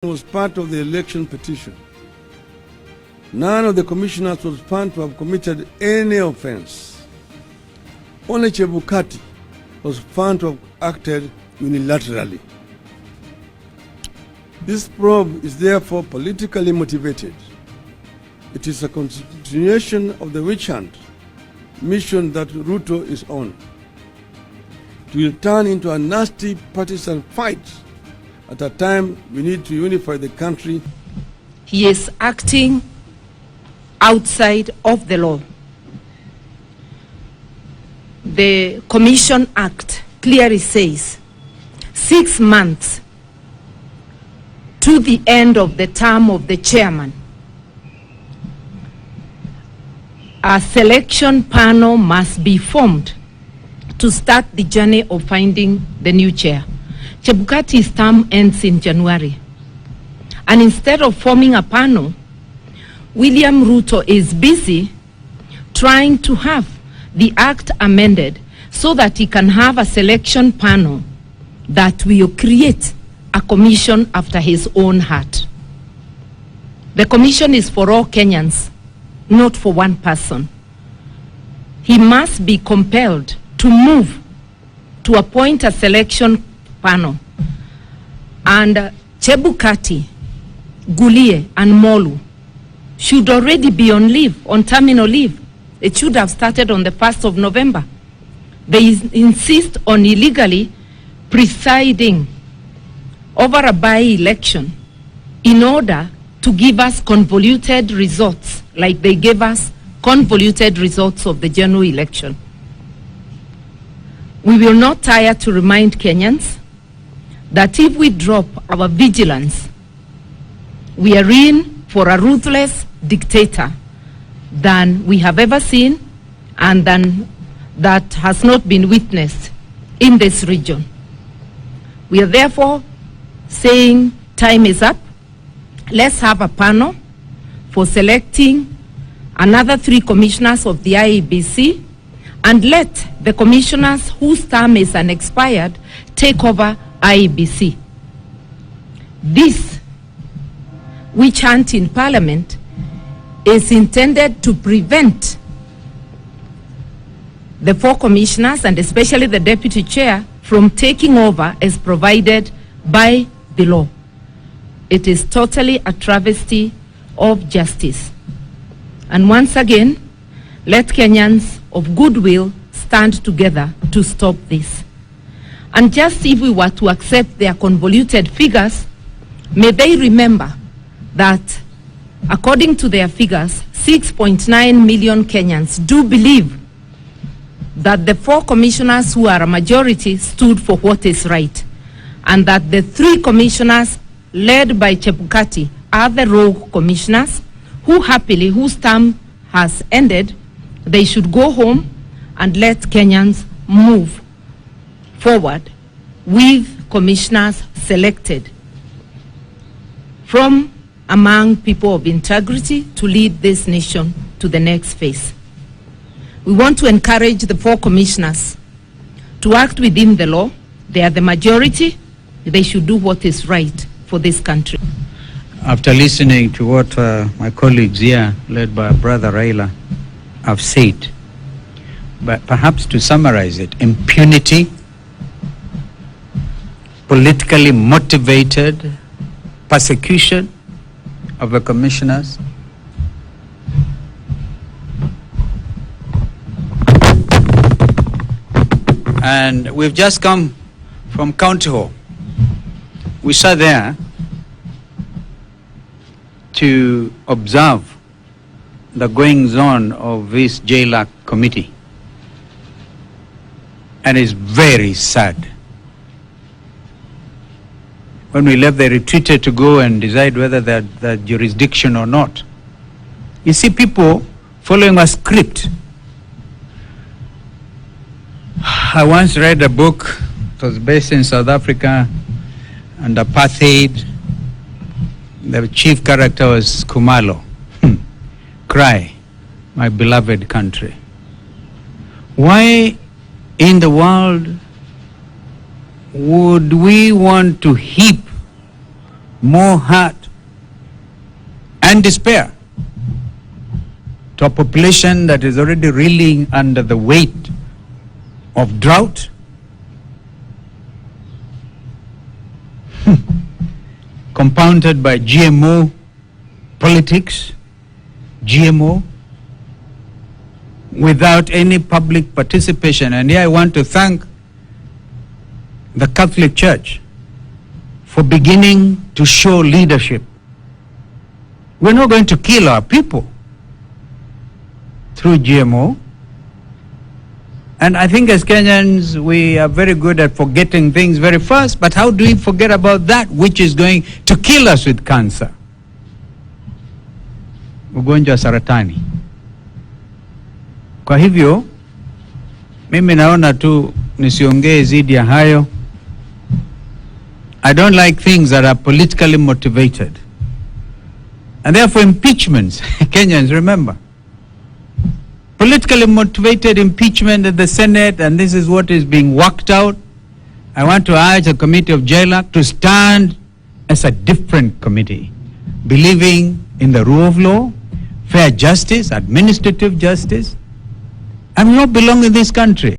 was part of the election petition. None of the commissioners was found to have committed any offense. Only Chebukati was found to have acted unilaterally. This probe is therefore politically motivated. It is a continuation of the witch hunt mission that Ruto is on. It will turn into a nasty partisan fight at a time we need to unify the country. He is acting outside of the law. The Commission Act clearly says 6 months to the end of the term of the chairman, a selection panel must be formed to start the journey of finding the new chair. Chebukati's term ends in January. And instead of forming a panel, William Ruto is busy trying to have the act amended so that he can have a selection panel that will create a commission after his own heart. The commission is for all Kenyans, not for one person. He must be compelled to move to appoint a selection panel. And Chebukati, Gulie, and Molu should already be on leave, on terminal leave. It should have started on the 1st of November. They insist on illegally presiding over a by-election in order to give us convoluted results, like they gave us convoluted results of the general election. We will not tire to remind Kenyans that if we drop our vigilance, we are in for a ruthless dictator than we have ever seen and than that has not been witnessed in this region. We are therefore saying time is up. Let's have a panel for selecting another 3 commissioners of the Iebc, and let the commissioners whose term is unexpired take over Iebc. This witch hunt in Parliament is intended to prevent the 4 commissioners, and especially the deputy chair, from taking over as provided by the law. It is totally a travesty of justice. And once again, let Kenyans of goodwill stand together to stop this. And just if we were to accept their convoluted figures, may they remember that according to their figures, 6.9 million Kenyans do believe that the 4 commissioners who are a majority stood for what is right, and that the 3 commissioners led by Chebukati are the rogue commissioners who happily, whose term has ended. They should go home and let Kenyans move forward with commissioners selected from among people of integrity to lead this nation to the next phase. We want to encourage the 4 commissioners to act within the law. They are the majority. They should do what is right for this country. After listening to what my colleagues here, led by Brother Raila, have said, but perhaps to summarize it, impunity, politically motivated persecution of the commissioners, and we've just come from County Hall. We sat there to observe the goings-on of this JLAC committee, and it's very sad. When we left, they retreated to go and decide whether they're jurisdiction or not. You see people following a script. I once read a book, it was based in South Africa, and apartheid. The chief character was Kumalo. Cry, my beloved country. Why in the world would we want to heap more hurt and despair to a population that is already reeling under the weight of drought, compounded by GMO politics, GMO, without any public participation. And here I want to thank the Catholic Church for beginning to show leadership. We're not going to kill our people through GMO. And I think as Kenyans, we are very good at forgetting things very fast, but how do we forget about that which is going to kill us with cancer? Ugonjwa wa saratani. Kwa hivyo, mimi naona tu nisiongee zidi ya hayo. I don't like things that are politically motivated. And therefore impeachments, Kenyans, remember, politically motivated impeachment at the Senate, and this is what is being worked out. I want to urge the Committee of JLAC to stand as a different committee, believing in the rule of law, fair justice, administrative justice, and we all belong in this country.